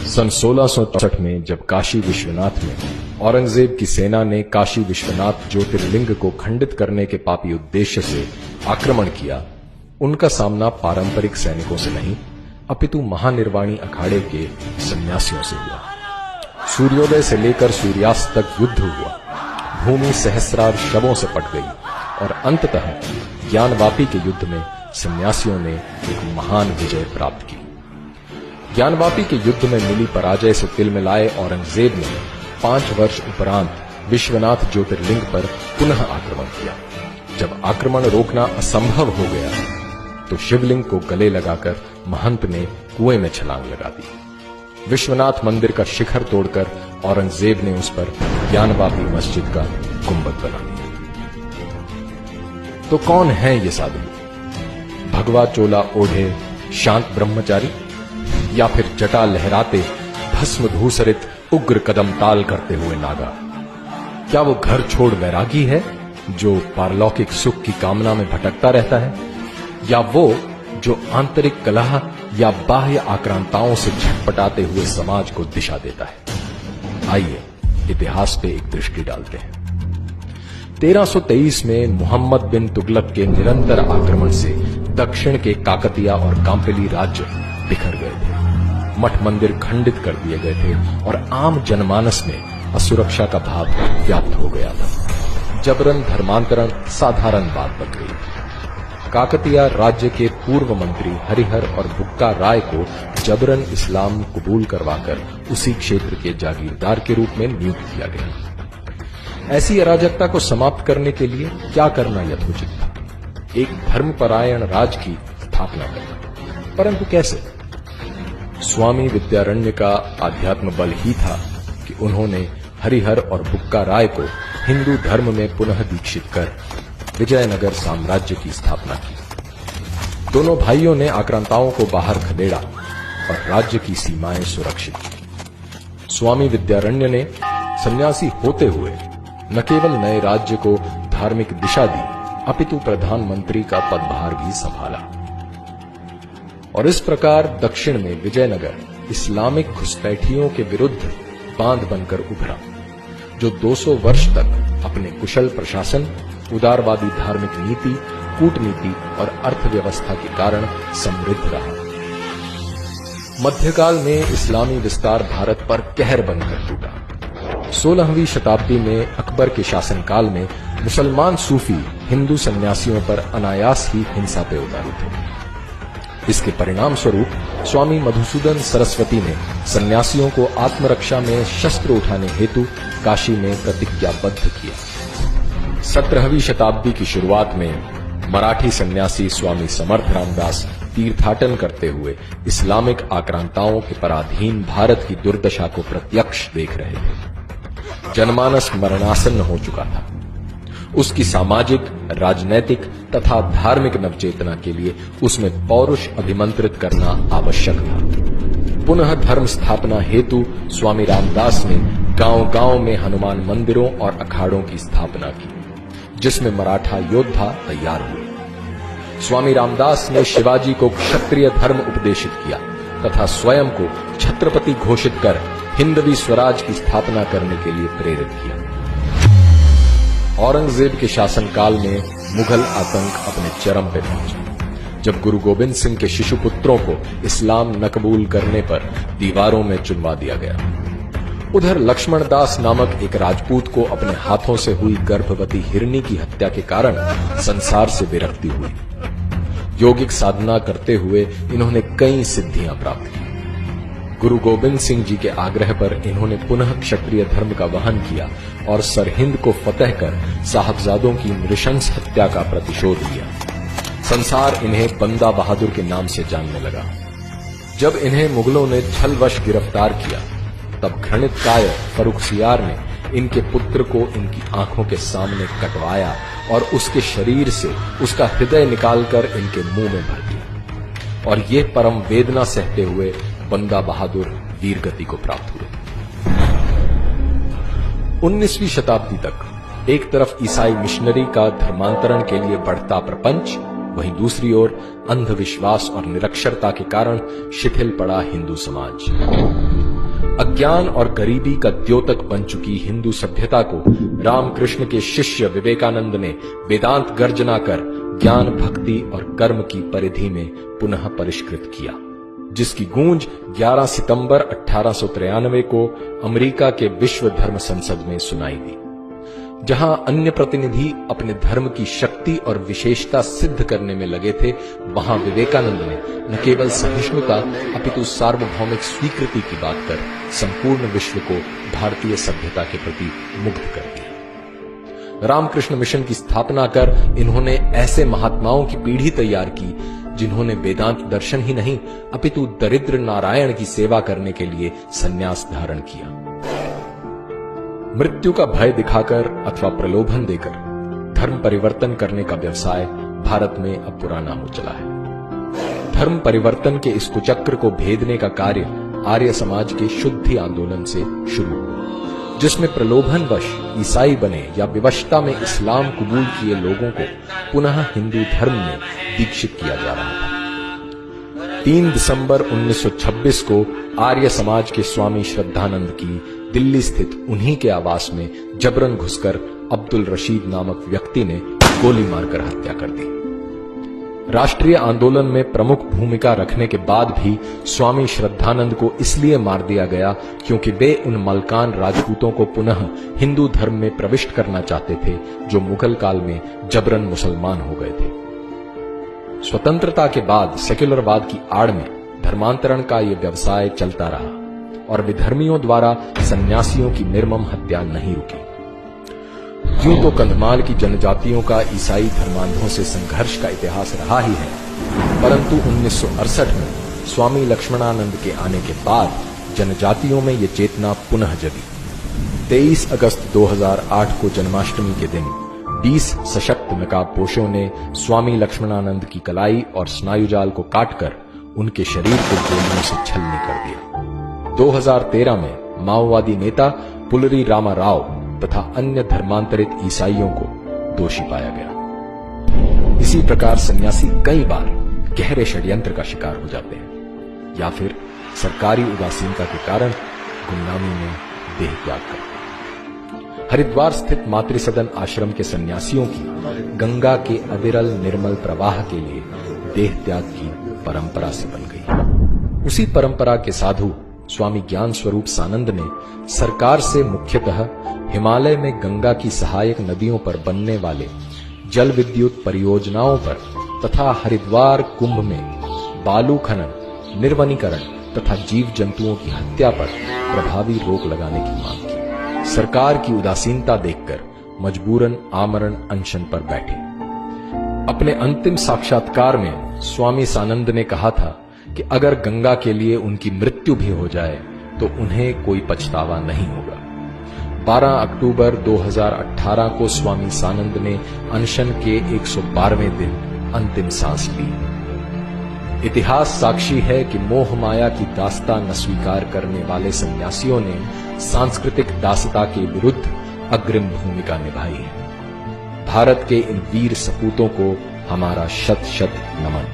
सन 1664 में जब काशी विश्वनाथ में औरंगजेब की सेना ने काशी विश्वनाथ ज्योतिर्लिंग को खंडित करने के पापी उद्देश्य से आक्रमण किया, उनका सामना पारंपरिक सैनिकों से नहीं अपितु महानिर्वाणी अखाड़े के सन्यासियों से हुआ। सूर्योदय से लेकर सूर्यास्त तक युद्ध हुआ, भूमि सहस्रार शवों से पट गई और अंततः ज्ञानवापी के युद्ध में सन्यासियों ने एक महान विजय प्राप्त की। ज्ञानवापी के युद्ध में मिली पराजय से तिल मिलाए औरंगजेब ने 5 वर्ष उपरांत विश्वनाथ ज्योतिर्लिंग पर पुनः आक्रमण किया। जब आक्रमण रोकना असंभव हो गया तो शिवलिंग को गले लगाकर महंत ने कुएं में छलांग लगा दी। विश्वनाथ मंदिर का शिखर तोड़कर औरंगजेब ने उस पर ज्ञानवापी मस्जिद का गुंबद बना दिया। तो कौन है ये साधु? भगवा चोला ओढ़े शांत ब्रह्मचारी, या फिर जटा लहराते भस्म धूसरित उग्र कदम ताल करते हुए नागा? क्या वो घर छोड़ वैरागी है जो पारलौकिक सुख की कामना में भटकता रहता है, या वो जो आंतरिक कलह या बाह्य आक्रांताओं से झटपटाते हुए समाज को दिशा देता है? आइए इतिहास पे एक दृष्टि डालते हैं। 1323 में मोहम्मद बिन तुगलक के निरंतर आक्रमण से दक्षिण के काकतिया और कांपिली राज्य बिखर गए थे। मठ मंदिर खंडित कर दिए गए थे और आम जनमानस में असुरक्षा का भाव व्याप्त हो गया था। जबरन धर्मांतरण साधारण बात बन गई। काकतिया राज्य के पूर्व मंत्री हरिहर और बुक्का राय को जबरन इस्लाम कबूल करवाकर उसी क्षेत्र के जागीरदार के रूप में नियुक्त किया गया। ऐसी अराजकता को समाप्त करने के लिए क्या करना यथोचित था? एक धर्मपरायण राज की स्थापना करना, परंतु कैसे? स्वामी विद्यारण्य का आध्यात्म बल ही था कि उन्होंने हरिहर और बुक्का राय को हिंदू धर्म में पुनः दीक्षित कर विजयनगर साम्राज्य की स्थापना की। दोनों भाइयों ने आक्रांताओं को बाहर खदेड़ा और राज्य की सीमाएं सुरक्षित की। स्वामी विद्यारण्य ने सन्यासी होते हुए न केवल नए राज्य को धार्मिक दिशा दी अपितु प्रधानमंत्री का पदभार भी संभाला। और इस प्रकार दक्षिण में विजयनगर इस्लामिक घुसपैठियों के विरुद्ध बांध बनकर उभरा, जो 200 वर्ष तक अपने कुशल प्रशासन, उदारवादी धार्मिक नीति, कूटनीति और अर्थव्यवस्था के कारण समृद्ध रहा। मध्यकाल में इस्लामी विस्तार भारत पर कहर बनकर टूटा। 16वीं शताब्दी में अकबर के शासनकाल में मुसलमान सूफी हिंदू सन्यासियों पर अनायास ही हिंसा पे उतारू थे। इसके परिणाम स्वरूप स्वामी मधुसूदन सरस्वती ने सन्यासियों को आत्मरक्षा में शस्त्र उठाने हेतु काशी में प्रतिज्ञाबद्ध किया। 17वीं शताब्दी की शुरुआत में मराठी सन्यासी स्वामी समर्थ रामदास तीर्थाटन करते हुए इस्लामिक आक्रांताओं के पराधीन भारत की दुर्दशा को प्रत्यक्ष देख रहे थे। जनमानस मरणासन्न हो चुका था। उसकी सामाजिक, राजनैतिक तथा धार्मिक नवचेतना के लिए उसमें पौरुष अभिमंत्रित करना आवश्यक था। पुनः धर्म स्थापना हेतु स्वामी रामदास ने गांव-गांव में हनुमान मंदिरों और अखाड़ों की स्थापना की, जिसमें मराठा योद्धा तैयार हुए। स्वामी रामदास ने शिवाजी को क्षत्रिय धर्म उपदेशित किया तथा स्वयं को छत्रपति घोषित कर हिंदवी स्वराज की स्थापना करने के लिए प्रेरित किया। औरंगजेब के शासनकाल में मुगल आतंक अपने चरम पे पहुंचा, जब गुरु गोविंद सिंह के शिशु पुत्रों को इस्लाम न कबूल करने पर दीवारों में चुनवा दिया गया। उधर लक्ष्मण दास नामक एक राजपूत को अपने हाथों से हुई गर्भवती हिरनी की हत्या के कारण संसार से विरक्ति हुई। योगिक साधना करते हुए इन्होंने कई सिद्धियां प्राप्त की। गुरु गोविंद सिंह जी के आग्रह पर इन्होंने पुनः क्षत्रिय धर्म का वहन किया और सरहिंद को फतह कर साहबजादों की नृशंस हत्या का प्रतिशोध लिया। संसार इन्हें बंदा बहादुर के नाम से जानने लगा। जब इन्हें मुगलों ने छलवश गिरफ्तार किया, तब घृणित कायर फर्रुखसियार ने इनके पुत्र को इनकी आंखों के सामने कटवाया और उसके शरीर से उसका हृदय निकालकर इनके मुंह में भर दिया, और ये परम वेदना सहते हुए बंदा बहादुर वीरगति को प्राप्त हुए। 19वीं शताब्दी तक एक तरफ ईसाई मिशनरी का धर्मांतरण के लिए बढ़ता प्रपंच, वहीं दूसरी ओर अंधविश्वास और निरक्षरता के कारण शिथिल पड़ा हिंदू समाज। अज्ञान और गरीबी का द्योतक बन चुकी हिंदू सभ्यता को रामकृष्ण के शिष्य विवेकानंद ने वेदांत गर्जना कर ज्ञान, भक्ति और कर्म की परिधि में पुनः परिष्कृत किया, जिसकी गूंज 11 सितंबर 1893 को अमेरिका के विश्व धर्म संसद में सुनाई दी, जहां अन्य प्रतिनिधि अपने धर्म की शक्ति और विशेषता सिद्ध करने में लगे थे। वहां विवेकानंद ने न केवल सहिष्णुता अपितु सार्वभौमिक स्वीकृति की बात कर संपूर्ण विश्व को भारतीय सभ्यता के प्रति मुग्ध कर दिया। रामकृष्ण मिशन की स्थापना कर इन्होंने ऐसे महात्माओं की पीढ़ी तैयार की जिन्होंने वेदांत दर्शन ही नहीं अपितु दरिद्र नारायण की सेवा करने के लिए संन्यास धारण किया। मृत्यु का भय दिखाकर अथवा प्रलोभन देकर धर्म परिवर्तन करने का व्यवसाय भारत में अब पुराना हो चला है। धर्म परिवर्तन के इस कुचक्र को भेदने का कार्य आर्य समाज के शुद्धि आंदोलन से शुरू हुआ, जिसमें प्रलोभनवश ईसाई बने या विवशता में इस्लाम कबूल किए लोगों को पुनः हिंदू धर्म में दीक्षित किया जा रहा था। 3 दिसंबर 1926 को आर्य समाज के स्वामी श्रद्धानंद की दिल्ली स्थित उन्हीं के आवास में जबरन घुसकर अब्दुल रशीद नामक व्यक्ति ने गोली मारकर हत्या कर दी। राष्ट्रीय आंदोलन में प्रमुख भूमिका रखने के बाद भी स्वामी श्रद्धानंद को इसलिए मार दिया गया क्योंकि वे उन मलकान राजपूतों को पुनः हिंदू धर्म में प्रविष्ट करना चाहते थे जो मुगल काल में जबरन मुसलमान हो गए थे। स्वतंत्रता के बाद सेक्युलरवाद की आड़ में धर्मांतरण का यह व्यवसाय चलता रहा और विधर्मियों द्वारा सन्यासियों की निर्मम हत्या नहीं रुकी। यूं तो कंधमाल की जनजातियों का ईसाई धर्मांधों से संघर्ष का इतिहास रहा ही है, परंतु 1968 में स्वामी लक्ष्मणानंद के आने के बाद जनजातियों में ये चेतना पुनः जगी। 23 अगस्त 2008 को जन्माष्टमी के दिन 20 सशक्त नकाबपोशों ने स्वामी लक्ष्मणानंद की कलाई और स्नायुजाल को काटकर उनके शरीर को गोलियों से छलनी कर दिया। 2013 में माओवादी नेता पुलरी रामा राव तथा अन्य धर्मांतरित ईसाइयों को दोषी पाया गया। इसी प्रकार सन्यासी कई बार गहरे षड्यंत्र का शिकार हो जाते हैं या फिर सरकारी उदासीनता के कारण गुमनामी में देह त्याग करते हैं। हरिद्वार स्थित मातृसदन आश्रम के सन्यासियों की गंगा के अविरल निर्मल प्रवाह के लिए देह त्याग की परंपरा से बन गई। उसी परंपरा के साधु स्वामी ज्ञान स्वरूप सानंद ने सरकार से मुख्यतः हिमालय में गंगा की सहायक नदियों पर बनने वाले जल विद्युत परियोजनाओं पर तथा हरिद्वार कुंभ में बालू खनन, निर्वनीकरण तथा जीव जंतुओं की हत्या पर प्रभावी रोक लगाने की मांग की। सरकार की उदासीनता देखकर मजबूरन आमरण अनशन पर बैठे। अपने अंतिम साक्षात्कार में स्वामी सानंद ने कहा था कि अगर गंगा के लिए उनकी मृत्यु भी हो जाए तो उन्हें कोई पछतावा नहीं होगा। 12 अक्टूबर 2018 को स्वामी सानंद ने अनशन के 112वें दिन अंतिम सांस ली। इतिहास साक्षी है कि मोह माया की दास्ता न स्वीकार करने वाले सन्यासियों ने सांस्कृतिक दासता के विरुद्ध अग्रिम भूमिका निभाई है। भारत के इन वीर सपूतों को हमारा शत शत नमन।